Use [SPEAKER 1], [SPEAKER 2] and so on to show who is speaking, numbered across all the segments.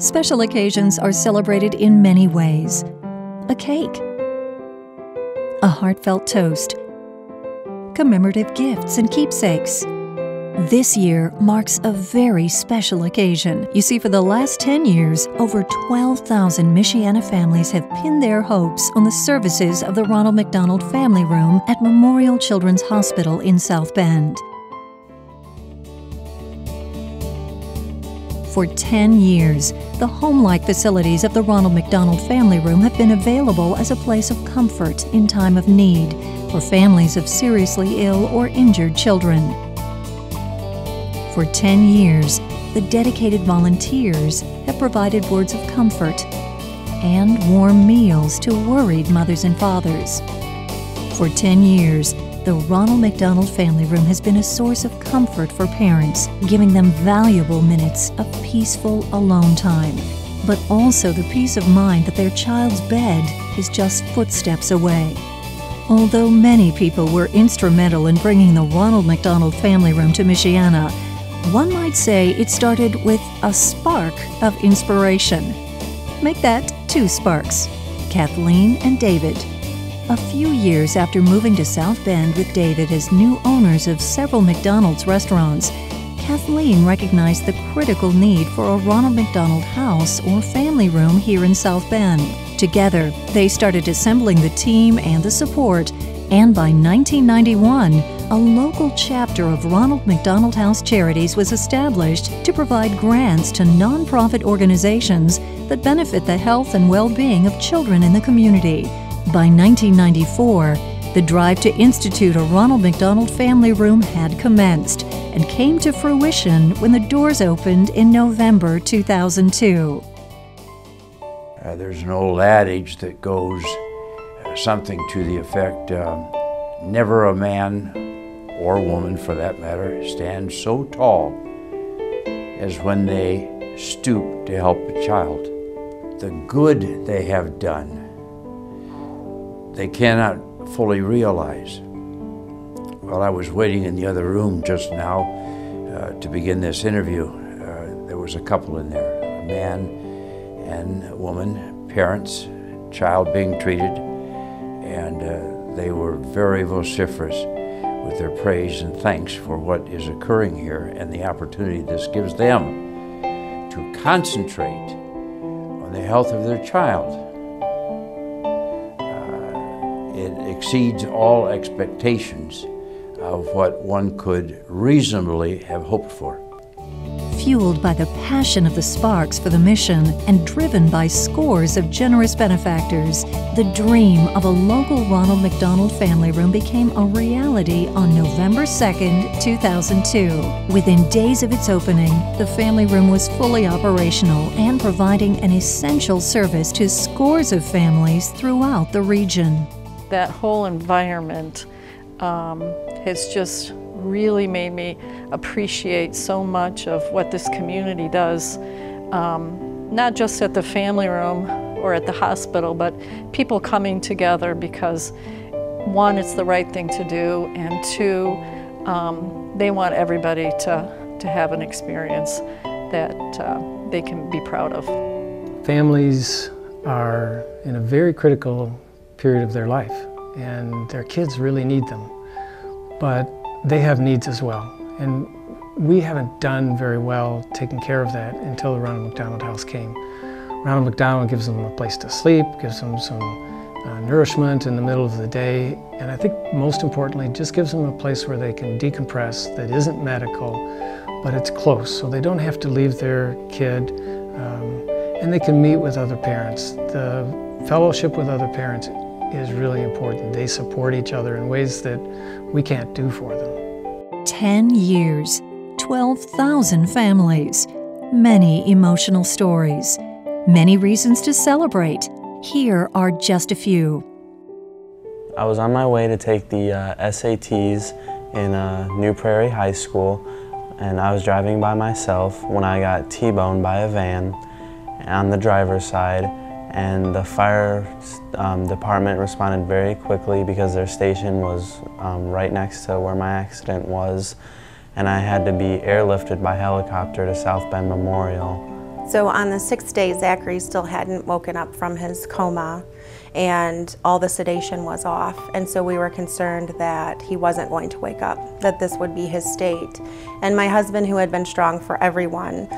[SPEAKER 1] Special occasions are celebrated in many ways. A cake, a heartfelt toast, commemorative gifts and keepsakes. This year marks a very special occasion. You see, for the last 10 years, over 12,000 Michiana families have pinned their hopes on the services of the Ronald McDonald Family Room at Memorial Children's Hospital in South Bend. For 10 years, the home-like facilities of the Ronald McDonald Family Room have been available as a place of comfort in time of need for families of seriously ill or injured children. For 10 years, the dedicated volunteers have provided words of comfort and warm meals to worried mothers and fathers. For 10 years, the Ronald McDonald Family Room has been a source of comfort for parents, giving them valuable minutes of peaceful alone time, but also the peace of mind that their child's bed is just footsteps away. Although many people were instrumental in bringing the Ronald McDonald Family Room to Michiana, one might say it started with a spark of inspiration. Make that 2 sparks, Kathleen and David. A few years after moving to South Bend with David as new owners of several McDonald's restaurants, Kathleen recognized the critical need for a Ronald McDonald house or family room here in South Bend. Together, they started assembling the team and the support, and by 1991, a local chapter of Ronald McDonald House Charities was established to provide grants to nonprofit organizations that benefit the health and well-being of children in the community. By 1994, the drive to institute a Ronald McDonald Family Room had commenced and came to fruition when the doors opened in November 2002.
[SPEAKER 2] There's an old adage that goes something to the effect, never a man or woman for that matter stands so tall as when they stoop to help a child. The good they have done, they cannot fully realize. While I was waiting in the other room just now to begin this interview, there was a couple in there, a man and a woman, parents, child being treated, and they were very vociferous with their praise and thanks for what is occurring here and the opportunity this gives them to concentrate on the health of their child. It exceeds all expectations of what one could reasonably have hoped for.
[SPEAKER 1] Fueled by the passion of the Sparks for the mission and driven by scores of generous benefactors, the dream of a local Ronald McDonald Family Room became a reality on November 2nd, 2002. Within days of its opening, the family room was fully operational and providing an essential service to scores of families throughout the region.
[SPEAKER 3] That whole environment has just really made me appreciate so much of what this community does, not just at the family room or at the hospital, but people coming together because, one, it's the right thing to do, and two, they want everybody to have an experience that they can be proud of.
[SPEAKER 4] Families are in a very critical period of their life, and their kids really need them, but they have needs as well, and we haven't done very well taking care of that until the Ronald McDonald House came. Ronald McDonald gives them a place to sleep, gives them some nourishment in the middle of the day, and I think most importantly just gives them a place where they can decompress that isn't medical, but it's close, so they don't have to leave their kid, and they can meet with other parents. The fellowship with other parents is really important. They support each other in ways that we can't do for them.
[SPEAKER 1] 10 years, 12,000 families, many emotional stories, many reasons to celebrate. Here are just a few.
[SPEAKER 5] I was on my way to take the SATs in New Prairie High School, and I was driving by myself when I got T-boned by a van on the driver's side, and the fire department responded very quickly because their station was right next to where my accident was, and I had to be airlifted by helicopter to South Bend Memorial.
[SPEAKER 6] So on the 6th day, Zachary still hadn't woken up from his coma, and all the sedation was off, and so we were concerned that he wasn't going to wake up, that this would be his state. And my husband, who had been strong for everyone,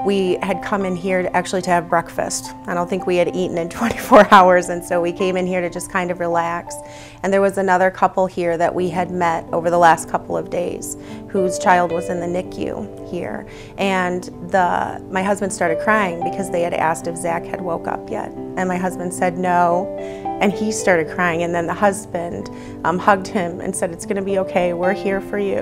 [SPEAKER 6] we had come in here to have breakfast. I don't think we had eaten in 24 hours, and so we came in here to just kind of relax. And there was another couple here that we had met over the last couple of days whose child was in the NICU here. And my husband started crying because they had asked if Zach had woke up yet. And my husband said no, and he started crying. And then the husband hugged him and said, "It's gonna be okay, we're here for you."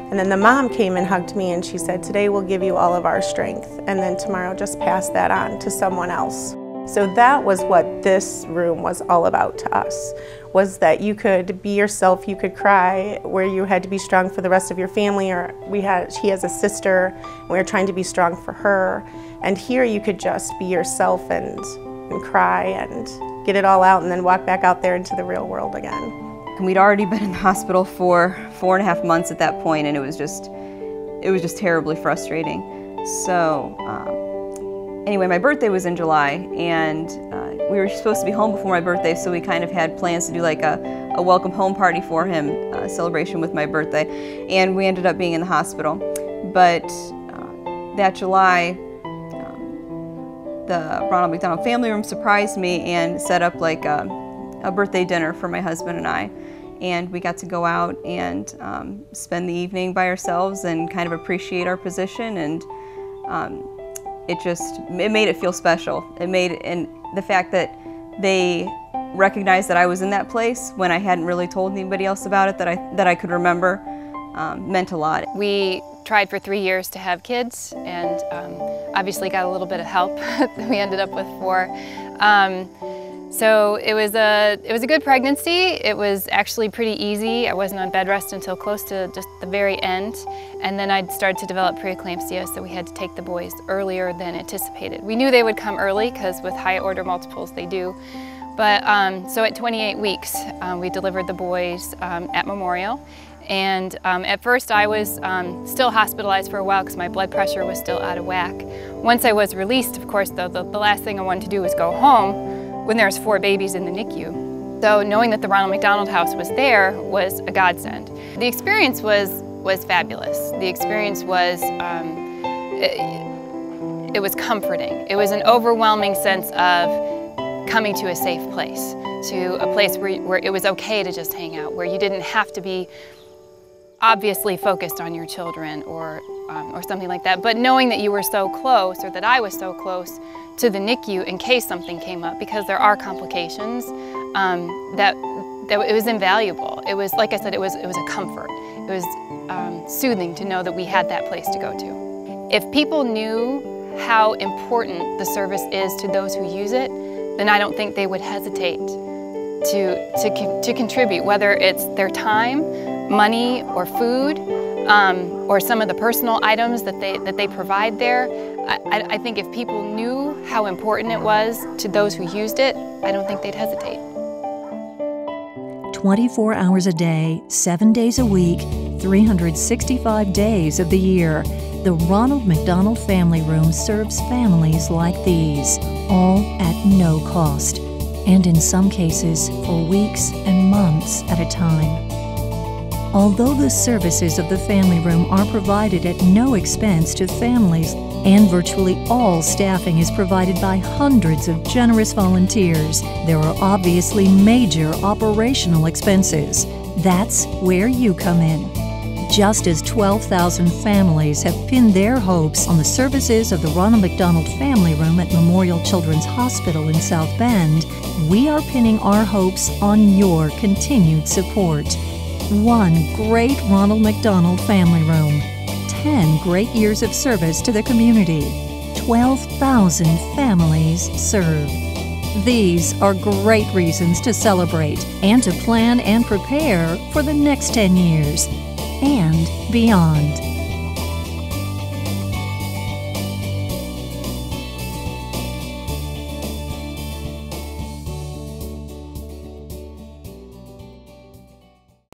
[SPEAKER 6] And then the mom came and hugged me and she said, "Today we'll give you all of our strength, and then tomorrow just pass that on to someone else." So that was what this room was all about to us, was that you could be yourself, you could cry, where you had to be strong for the rest of your family, or she has a sister, and we were trying to be strong for her. And here you could just be yourself and cry and get it all out and then walk back out there into the real world again.
[SPEAKER 7] And we'd already been in the hospital for 4.5 months at that point, and it was just terribly frustrating. So anyway, my birthday was in July, and we were supposed to be home before my birthday, so we kind of had plans to do like a welcome home party for him, a celebration with my birthday, and we ended up being in the hospital. But that July, the Ronald McDonald Family Room surprised me and set up like a birthday dinner for my husband and I. And we got to go out and spend the evening by ourselves and kind of appreciate our position, and it made it feel special. And the fact that they recognized that I was in that place when I hadn't really told anybody else about it that I could remember meant a lot.
[SPEAKER 8] We tried for 3 years to have kids, and obviously got a little bit of help. We ended up with 4. So it was a good pregnancy. It was actually pretty easy. I wasn't on bed rest until close to just the very end. And then I'd started to develop preeclampsia, so we had to take the boys earlier than anticipated. We knew they would come early because with high order multiples they do. But so at 28 weeks, we delivered the boys at Memorial. And at first I was still hospitalized for a while because my blood pressure was still out of whack. Once I was released, of course, the last thing I wanted to do was go home when there was 4 babies in the NICU. So knowing that the Ronald McDonald House was there was a godsend. The experience was fabulous. The experience was, it was comforting. It was an overwhelming sense of coming to a safe place, to a place where it was okay to just hang out, where you didn't have to be obviously focused on your children or something like that, but knowing that you were so close, or that I was so close to the NICU in case something came up, because there are complications, that it was invaluable. It was, like I said, it was a comfort. It was soothing to know that we had that place to go to. If people knew how important the service is to those who use it, then I don't think they would hesitate to contribute, whether it's their time, money, or food, or some of the personal items that they provide there. I think if people knew how important it was to those who used it, I don't think they'd hesitate.
[SPEAKER 1] 24 hours a day, 7 days a week, 365 days of the year, the Ronald McDonald Family Room serves families like these, all at no cost, and in some cases for weeks and months at a time. Although the services of the family room are provided at no expense to families, and virtually all staffing is provided by hundreds of generous volunteers, there are obviously major operational expenses. That's where you come in. Just as 12,000 families have pinned their hopes on the services of the Ronald McDonald Family Room at Memorial Children's Hospital in South Bend, we are pinning our hopes on your continued support. 1 great Ronald McDonald Family Room, 10 great years of service to the community, 12,000 families served. These are great reasons to celebrate and to plan and prepare for the next 10 years and beyond.